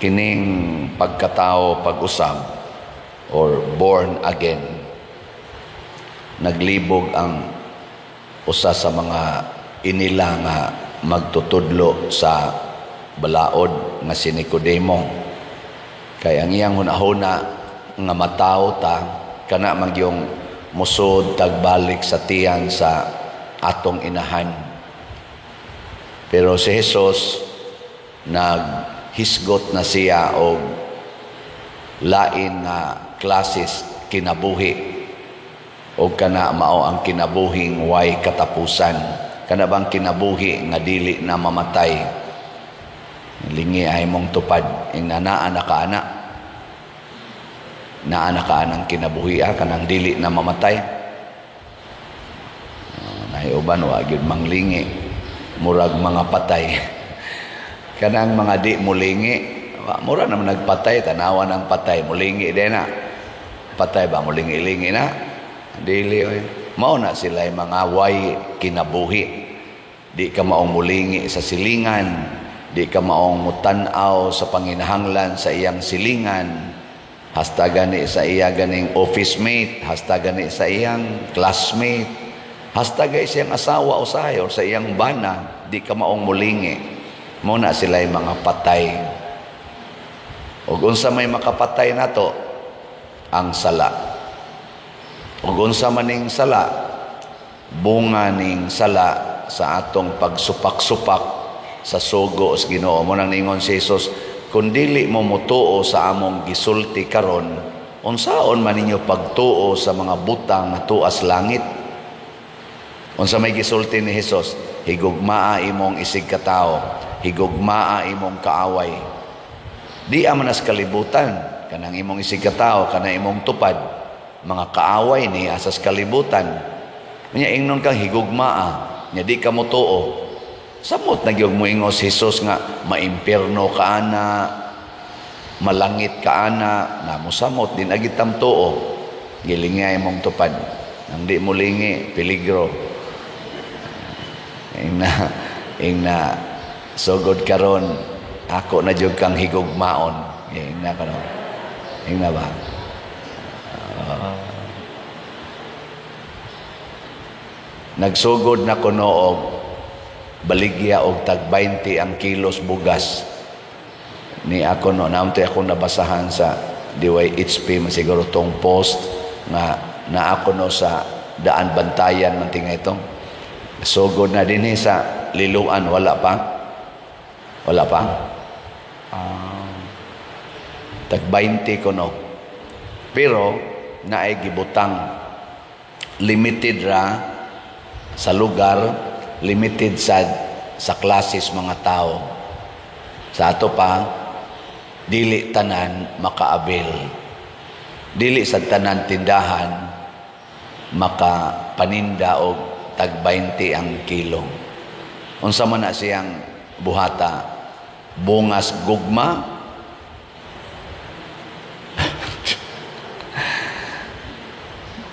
kining pagkatao pag-usab or born again, naglibog ang usa sa mga inila nga magtutudlo sa balaod nga si Nicodemo. Kaya ang iyang hunahuna nga mataw ta kana magyong musod tagbalik sa tiyan sa atong inahan. Pero si Jesus naghisgot na siya og lain nga klases kinabuhi o kana mao ang kinabuhing way katapusan. Kana bang kinabuhi nga dili na mamatay, lingi ay mong tupad ing naa na kaana ng kinabuhi kanang dili na mamatay. Nahiuban wa gyud manglingi murag mga patay. Kanang mga di mulingi mura naman nagpatay, tanawa ng patay mulingi din na patay ba mulingi-lingi na dili mao na sila mga way kinabuhi. Di ka maong mulingi sa silingan, di ka maong mutanaw sa panginahanglan sa iyang silingan, hasta gani sa iya ganing office mate, hasta gani sa iyang classmate, hasta gani sa iyang asawa usahay o sa iyang bana, di ka maong mulingi. Mao na sila mga patay. Ug unsa may makapatay nato ang sala. Ug unsa maning sala, bunga ning sala sa atong pagsupak-supak sa sugo sa Ginoo. Mo nang ningon si Jesus, kung dili mo mutuo sa among gisulti karon, unsaon man ninyo pagtuo sa mga butang na tuas langit? Unsa may gisulti ni Jesus? Higugmaa imong isig katao, higugmaa imong kaaway. Di amanas kalibutan kanang imong isig katao, kanang imong tupad, mga kaaway ni asas kalibutan. Nya ingnon kang higugmaa, nya di ka mutuo. Samot na gyud mo ingos Jesus nga maimpierno ka ana, malangit ka ana, na mosamot din agitam tuo. Gilingay mong tupad. Nang di mo lingi, peligro. Ingna sugod karon ako na jud kang higugmaon. Ingna karon. Ingna ba? Nagsugod na kuno og baligya og tag 20 ang kilos bugas ni ako no namto ako nabasahan sa DYHP masiguro tong post nga na ako no sa daan bantayan man tinga itong sugod na dinhi sa liluan. Wala pa tag 20 kuno pero naay gibutang limited ra sa lugar, limited sa klases mga tao. Sa ato pa, dili tanan makaabil. Dili sa tanan tindahan makapaninda og tag 20 ang kilo. Unsa man na siyang buhata? Bungas gugma?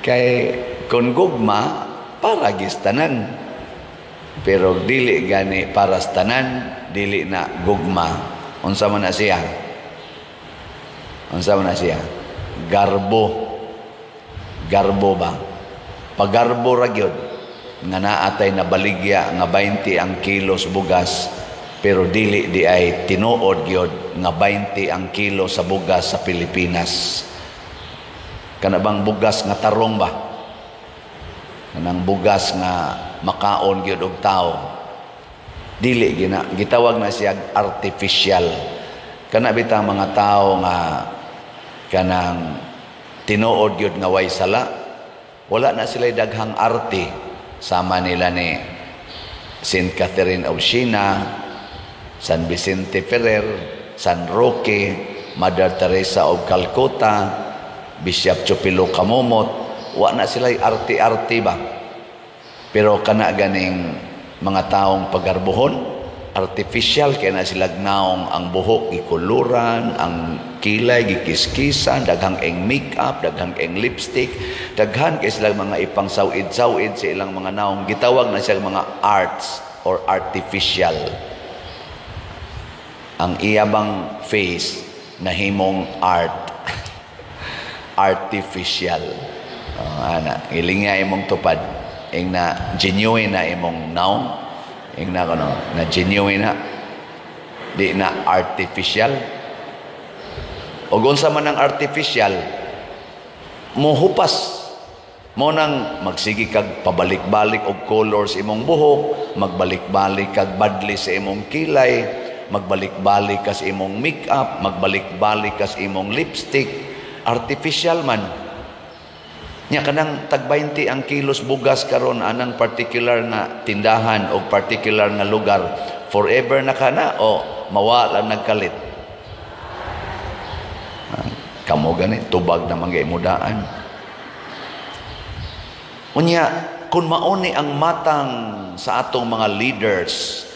Kay kun gugma para gistanan, pero dili gani para tanan, dili na gugma. Unsa man na siya? Garbo ba? Pagarbo ra gyud nga naatay na baligya nga 20 ang kilos bugas, pero dili di ay tinuod gyud nga 20 ang kilo sa bugas sa Pilipinas. Kana bang bugas nga tarong ba? Kanang bugas nga makaon gyud og tao, dili gitawag na siya artificial. Kana bitang mga tao nga kanang tinuod gyud nga way sala, wala na sila daghang arte. Sama nila ni Saint Catherine of Siena, San Vicente Ferrer, San Roque, Mother Teresa of Calcutta, Bishop Chupilo Kamumot. Wa na sila arte-arte ba? Pero kana ganing mga taong pagarbuhon, artificial, kaya na sila gnaong ang buhok gikuluran, ang kilay gikiskisan, daghang eng makeup, daghang eng lipstick, daghan kay sila mga ipang sawid-sawid sa ilang mga naong, gitawag na silang mga arts or artificial. ang iyabang face nahimong art artificial. Ana, ilinga imong tupad. Ing na genuine na imong noun. Ing na kono, na genuine na. Di na artificial. O unsa man ang artificial, mohupas. Mo nang magsigi kag pabalik-balik og colors imong buhok, magbalik-balik kag badli sa imong kilay, magbalik-balik kas imong makeup, magbalik-balik kas imong lipstick, artificial man. Nya kanang tag 20 ang kilos bugas karon anang particular nga tindahan o particular nga lugar, forever na kana o mawala nagkalit. Kamo gani tubag na manggay mudaan. Unya, kung mauni ang matang sa atong mga leaders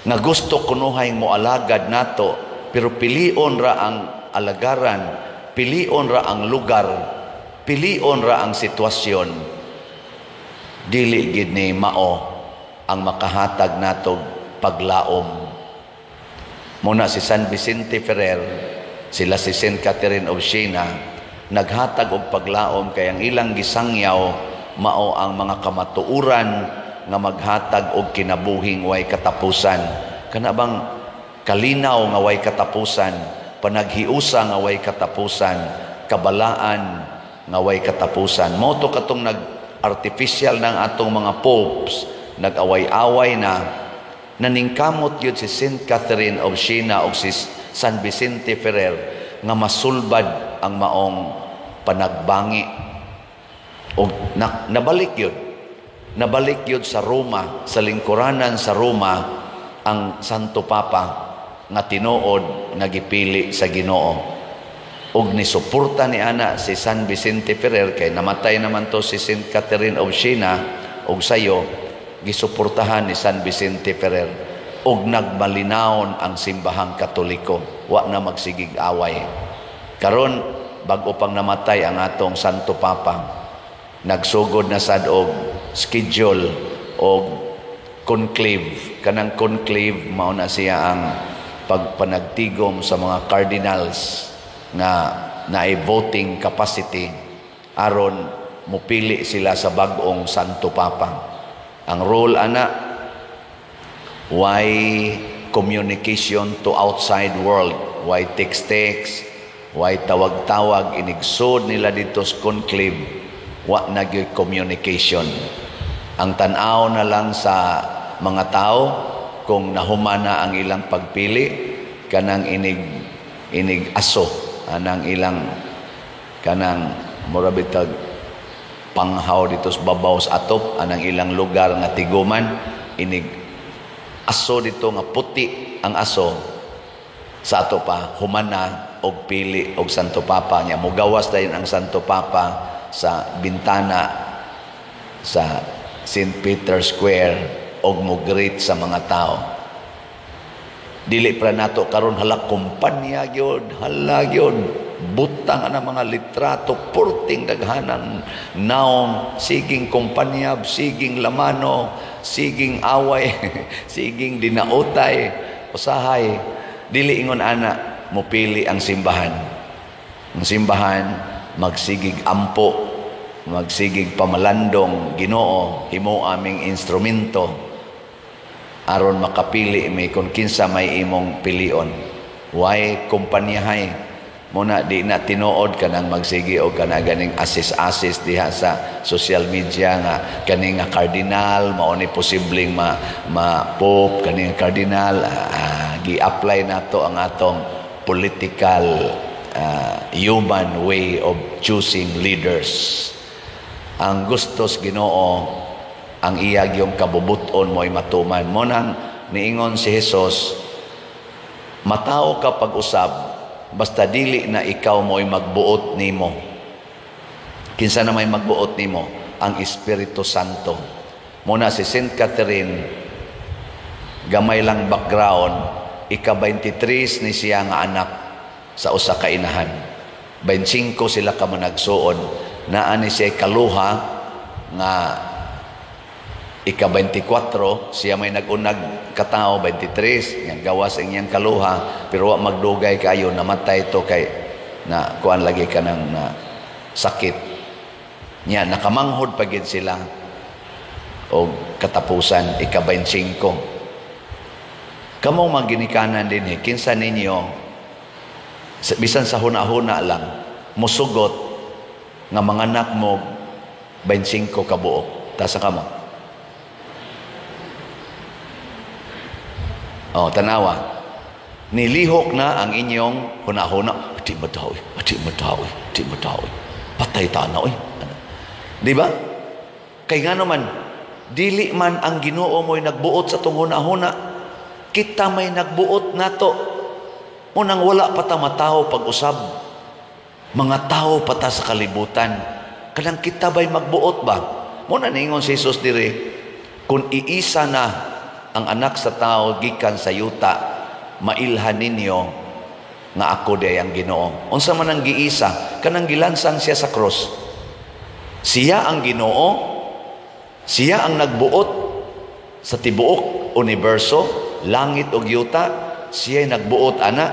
nga gusto kunuhay mo alagad nato, pero pilion ra ang alagaran, pilion ra ang lugar, pilion ra ang sitwasyon, dili gid ni mao ang makahatag nato paglaom. Muna si San Vicente Ferrer, sila si Saint Catherine of Siena, naghatag og paglaom kay ang ilang gisangyaw mao ang mga kamatuuran nga maghatag og kinabuhing way katapusan. Kana bang kalinaw nga way katapusan, panaghiusa nga way katapusan, kabalaan nga way katapusan. Mo to katong nag-artificial ng atong mga popes, nag-away-away na, naningkamot yun si Saint Catherine of Siena o si San Vicente Ferrer nga masulbad ang maong panagbangi. O nabalik yun sa Roma, sa lingkuranan sa Roma, ang Santo Papa nga tinuod nga gipili sa Ginoo. Og nisuporta ni ana si San Vicente Ferrer kay namatay naman to si Saint Catherine of Siena, og sayo gisuportahan ni San Vicente Ferrer, og nagmalinawon ang simbahang Katoliko, wa na magsigig away. Karon bag-o pang namatay ang atong Santo Papa, nagsugod na sad og schedule og conclave. Kanang conclave mao na siya ang pagpanagtigom sa mga cardinals nga naay voting capacity aron mupili sila sa bag-ong Santo Papa. Ang role ana, why communication to outside world, why text, why tawag-tawag, inigsod nila dito sa conclave, wa naging communication. Ang tanaw na lang sa mga tao kung nahumana ang ilang pagpili, kanang inig aso anang ilang kanang murabitag panghaw dito sa babaw sa atop anang ilang lugar nga tiguman, inig aso dito nga puti ang aso sa ato pa humana og pili og Santo Papa nya. Mugawas dayon ang Santo Papa sa bintana sa St. Peter's Square og mo-greet sa mga tao. Dili pra nato karon hala kumpanya gyud, hala gyud butang ana mga litrato, porting daghanan naong, siging kumpanya, siging lamano, siging away, siging dinautay, usahay. Dili ingon ana mopili ang simbahan. Ang simbahan magsigig ampo, magsigig pamalandong Ginoo, himo aming instrumento aron makapili may kung kinsa may imong pilion. Why kumpanyahay muna di na tinuod ka nang magsigi o ka na ganing assist diha sa social media nga kaning nga cardinal mao ni posibleng ma-pope kaning cardinal, gi-apply nato ang atong political human way of choosing leaders. Ang gustos Ginoo, ang iyag yung kabubuton mo'y matuman. Mo nang niingon si Jesus, matao ka pag-usab, basta dili na ikaw mo'y magbuot nimo. Kinsa na may magbuot nimo? Ang Espiritu Santo. Muna si Saint Catherine, gamay lang background, ika-23 ni siya nga anak sa usa ka inahan. 25 sila ka managsuon, naa ni siya kaluha nga ika-24, siya may nagunag katao, 23, nga gawas ang iyang kaluha, pero wa magdugay kayo, namatay to kay, na kuan lagi ka ng na sakit. Nya, nakamanghod pagid sila, o katapusan, ika-25. Kamong maginikanan din kinsa ninyo, bisan sa huna-huna lang, musugot, nga mga anak mo, 25 kabuok. Tasa ka mo? Oh, tanawa. Nilihok na ang inyong huna-huna. Di madawi. Patay tanaw. Di ba? Kay nga naman, dili man ang Ginoo mo'y nagbuot sa tong huna-huna. Kita may nagbuot nato. Munang wala pa ta mataho pag-usab. Mga tao pa ta sa kalibutan. Kanang kita ba'y magbuot ba? Muna ningon si Jesus diri, kung iisa na ang anak sa tao gikan sa yuta, mailhan ninyo nga ako di ang Ginoo. Unsa man ang giisa, kanang gilansang siya sa cross. Siya ang Ginoo, siya ang nagbuot sa tibuok universo, langit ug yuta, siya nagbuot ana,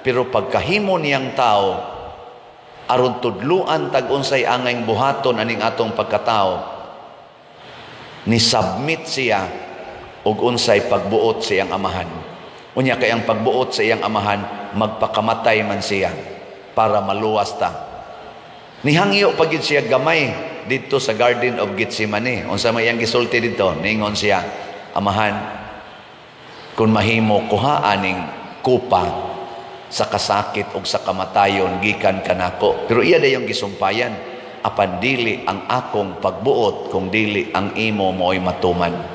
pero pagkahimo niyang tao, aron tudluan tag-unsay angay buhaton aning atong pagkatao, ni submit siya og unsay pagbuot sa iyang amahan. Unya kay ang pagbuot sa iyang amahan, magpakamatay man siya para maluwas ta. Nihangyo pagid siya gamay dito sa Garden of Gethsemane. Unsa may iyang gisulti dito, ningon siya, amahan, kung mahimo kuha aning kupa sa kasakit o sa kamatayon gikan kanako. Pero iya dayong gisumpayan, apan dili ang akong pagbuot kung dili ang imo mo'y matuman.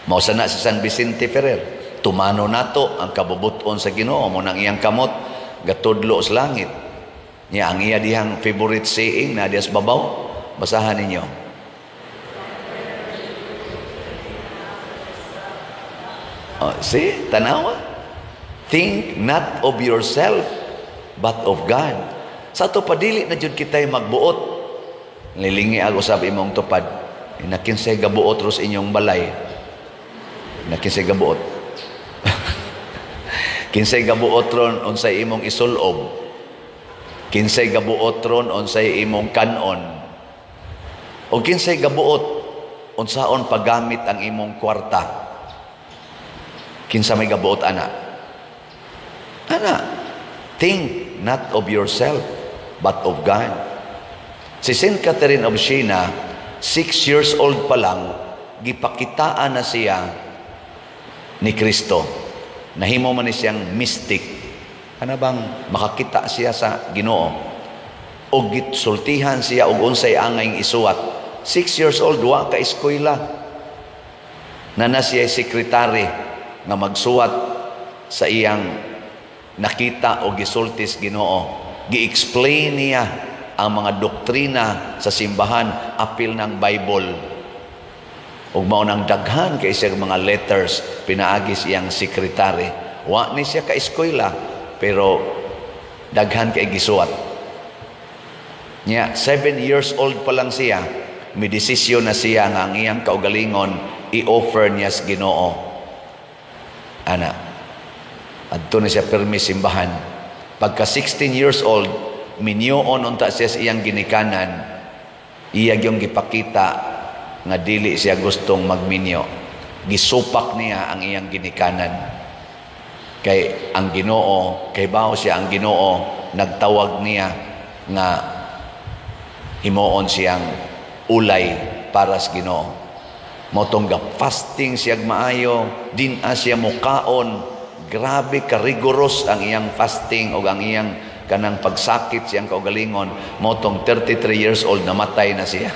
Mao sana si San Vicente Ferrer, tumano nato ang kabubuton sa Ginoo mo nang iyang kamot gatudlo sa langit. Nya ang iya dihang favorite saying na dias babaw, basahan ninyo. Oh, see, tanawa. Think not of yourself but of God. Sa to padili na jud kitay magbuot. Lilingi ako sabi imong tupad. Inakinsay gabuot ros inyong balay. Nakinsay gabuot. Kinsay gabuot ron unsay imong isulob. Kinsay gabuot ron unsay imong kanon. O kinsay gabuot unsaon paggamit ang imong kwarta. Kinsa may gabuot ana? Ana, think not of yourself but of God. Si Saint Catherine of Siena, 6 years old pa lang, gipakitaan na siya ni Kristo. Nahimo man ni siyang mystic. Ano bang makakita siya sa Ginoo? O gitsultihan siya og unsay angay isuwat. 6 years old, wa ka eskwela. Na siya sekretary nga magsuwat sa iyang nakita o gisultis Ginoo. Gi-explain niya ang mga doktrina sa simbahan, apil ng Bible. Ug mao nang daghan kay siya mga letters pinaagi siyang sekretary. Wa ni siya ka eskwela pero daghan kay gisuwat. Nya 7 years old pa lang siya, may desisyon na siya nga ang iyang kaugalingon i-offer niya sa Ginoo. Ana, adto na siya permi simbahan. Pagka 16 years old, minyoon unta siya sa iyang ginikanan, iya gyung gipakita nga dili siya gustong magminyo. Gisupak niya ang iyang ginikanan. Kay ang Ginoo, kay bao siya ang Ginoo, nagtawag niya nga himuon siyang ulay para sa Ginoo. Motong fasting siya maayo, din siya mukaon. Grabe ka rigorous ang iyang fasting o ang iyang kanang pagsakit siyang kaugalingon. Motong 33 years old namatay na siya.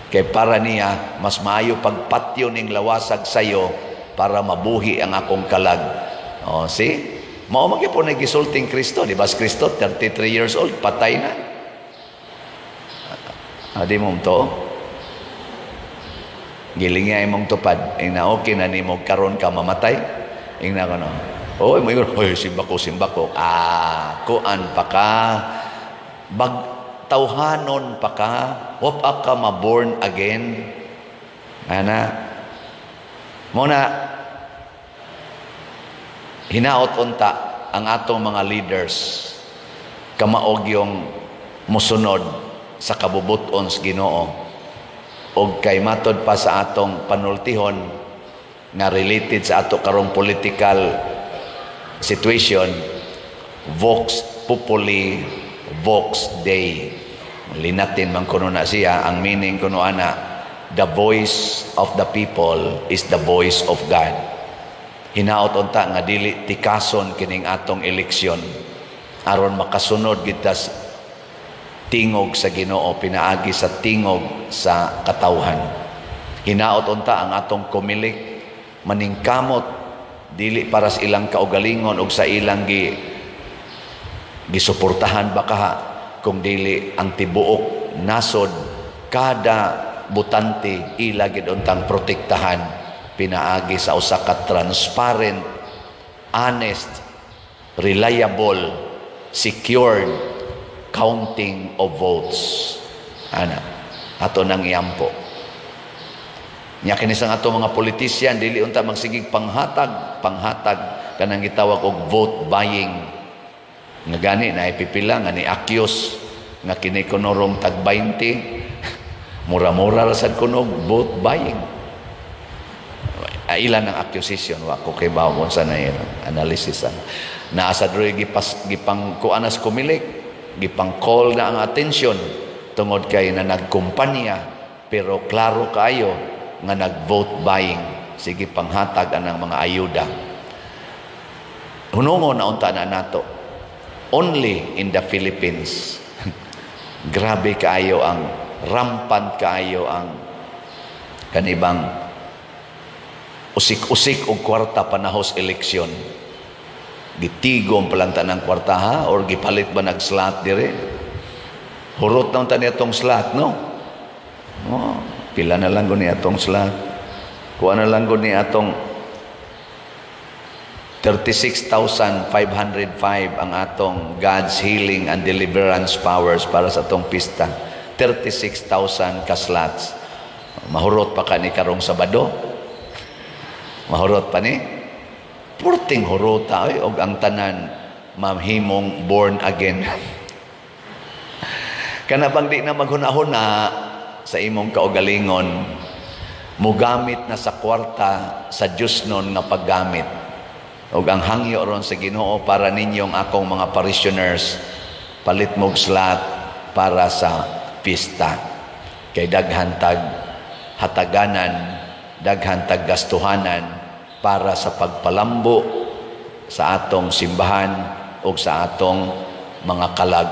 Kay para niya, mas maayo pagpatyo ning lawasag sayo para mabuhi ang akong kalag. O, see? Mao man gyapon nagisulting Kristo, di ba? Kristo 33 years old, patay na. Adi mo to. Giling niya imong tupad. Ing na okay na nimo karon ka mamatay. Ing na kono. Oy, mo simba ko. Kuan pa ka. Tawhanon pa ka, wapa ka ma-born again. Ana, muna, hinaot unta ang atong mga leaders kamaog yung musunod sa kabubuton sa Ginoo og kay matod pa sa atong panultihon nga related sa ato karong political situation, Vox Populi, Vox Dei. Linatin man kuno na siya, ang meaning kuno ana, the voice of the people is the voice of God. Hinaot unta nga dili tikason kining atong eleksyon aron makasunod kita tingog sa Ginoo, pinaagi sa tingog sa katawhan. Hinaot unta ang atong kumilik maningkamot dili para sa ilang kaugalingon o sa ilang gisuportahan baka kung dili ang tibuok nasod kada butante ila gid untang protektahan pinaagi sa usa ka transparent, honest, reliable, secured counting of votes. Ana ato nang iampo nya kini sang ato mga politician dili unta magsigig panghatag kanang gitawag og vote buying nga gani na ipipila nga ni akyos nga kini kunorong tag 20 mura-mura ra sad kunog vote buying. Ilan ang accusation wa ko kay bawon sa na analysis na sa droy gipang kuanas kumilik gipang call na ang attention tungod kay na nagkumpanya pero klaro kaayo nga nag-vote buying sige panghatag anang mga ayuda. Hunungon na unta na nato only in the Philippines grabe kaayo ang rampant kaayo ang kanibang usik-usik og kwarta panahos eleksyon. Gitigom palang tanang kwarta ha or gipalit ba nag-slot dire? Hurot na unta niya tong slot, no? Oh, pila na lang ni atong slot. Kuha na lang ni atong 36,505 ang atong God's healing and deliverance powers para sa atong pista. 36,000 ka slots. Mahurot pa ka ni karong Sabado. Mahurot pa ni. Purting hurota og ang tanan mamhimong born again. Kana bang di na maghunahuna sa imong kaugalingon, mugamit na sa kwarta sa Diyos nun nga paggamit. O ang hangyo ron sa Ginoo para ninyong akong mga parishioners, palit mong slot para sa pista. Kay daghan tag hataganan, daghan tag gastuhanan para sa pagpalambo sa atong simbahan o sa atong mga kalag